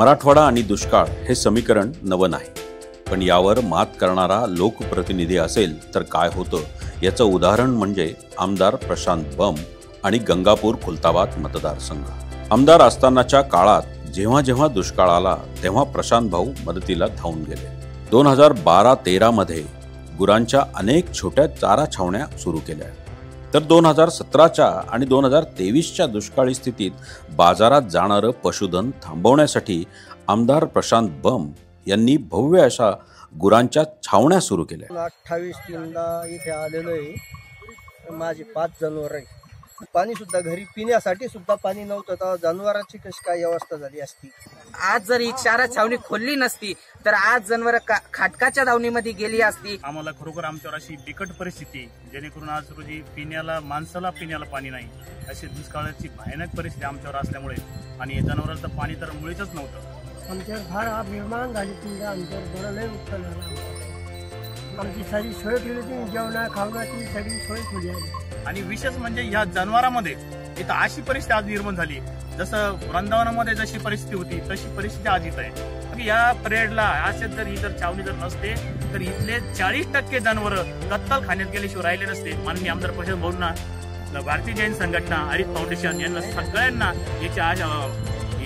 मराठवाडा आणि दुष्काळ हे समीकरण नवं नाही, पण यावर मात करणारा लोकप्रतिनिधी असेल तर काय होतं याचं उदाहरण म्हणजे आमदार प्रशांत बंब आणि गंगापूर खुलताबाद मतदारसंघ। आमदार असतानाच्या काळात जेव्हा जेव्हा दुष्काळ आला तेव्हा प्रशांत भाऊ मदतीला धावून गेले। 2012-13 मध्ये गुरांच्या अनेक छोट्या चारा छावण्या सुरू केल्या, तर 2017च्या आणि 2023च्या दुष्काळी स्थितीत बाजारात जाणारं पशुधन थांबवण्यासाठी आमदार प्रशांत बंब यांनी भव्य अशा गुरांच्या छावण्या सुरू केल्या। 28 इथे आलेलो आहे। माझी 5 जनावर आहे। पाणी सुद्धा घरी पिण्यासाठी सुद्धा पाणी नव्हतं, तर जनावरांची कशी काय व्यवस्था झाली असती। आज जर ही चारा छावणी खोलली नसती तर आज जनावर खाटकाच्या दावणीमध्ये गेली असती। आम्हाला खरोखर आमच्यावर अशी बिकट परिस्थिती, जेणेकरून आज रोजी माणसाला पिण्याला पाणी नाही, अशी दुष्काळाची भयानक परिस्थिती आमच्यावर असल्यामुळे आणि जनावरांचं पाणी तर मुळीच नव्हतं। आमच्यावर फार अभिमान झाली, तुमच्या आमच्यावर बरं लय उत्पन्न झालं। आमची सगळी सोय केली होती, जेवणा खावण्याची सगळी सोय केली आहे। आणि विशेष म्हणजे या जनावरांमध्ये इथं अशी परिस्थिती आज निर्माण झाली, जसं वृंदावनामध्ये जशी परिस्थिती होती तशी परिस्थिती आज इथं आहे। या परेडला असेच जर ही छावणी जर नसते तर इथले 40% जनावर कत्तल खाण्यात गेल्याशिवाय राहिले नसते। माननीय आमदार प्रशांत भाऊंना, भारतीय जैन संघटना, हरित फाउंडेशन यांना सगळ्यांना याचे आज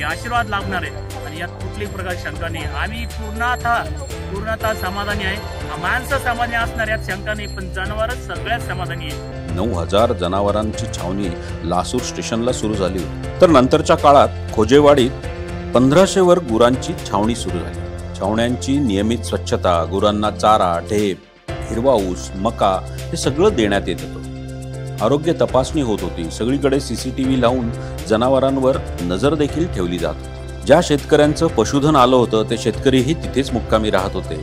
आशीर्वाद लाभणार आहे आणि यात कुठलीही प्रकारची शंका नाही। आम्ही पूर्णतः समाधानी आहे। माणसं समाधानी असणार यात शंका नाही, पण जनावरच सगळ्यात समाधानी आहे। 9000 जनावरांची छावणी लासूर स्टेशनला सुरू झाली होती, तर नंतरच्या काळात खोजेवाडीत 1500 वर गुरांची छावणी सुरू झाली। छावण्यांची नियमित स्वच्छता, गुरांना चारा, ढेप, हिरवा ऊस, मका हे सगळं देण्यात येत होतं। आरोग्य तपासणी होत होती। सगळीकडे CCTV लावून जनावरांवर नजर देखील ठेवली जात होती। ज्या शेतकऱ्यांचं पशुधन आलं होतं ते शेतकरीही तिथेच मुक्कामी राहत होते।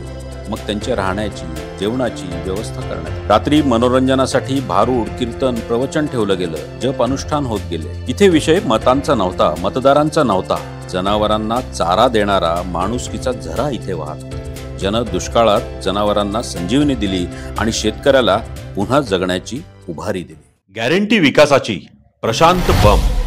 मग त्यांच्या राहण्याची, जेवणाची व्यवस्था करण्यात, रात्री मनोरंजनासाठी भारूड, कीर्तन, प्रवचन ठेवलं गेलं, जप अनुष्ठान होत गेले। इथे विषय मतांचा नव्हता, मतदारांचा नव्हता, जनावरांना चारा देणारा माणुसकीचा झरा इथे वाहत होता। जन दुष्काळात जनावरांना संजीवनी दिली आणि शेतकऱ्याला पुन्हा जगण्याची उभारी दिली। गॅरंटी विकासाची, प्रशांत बंब।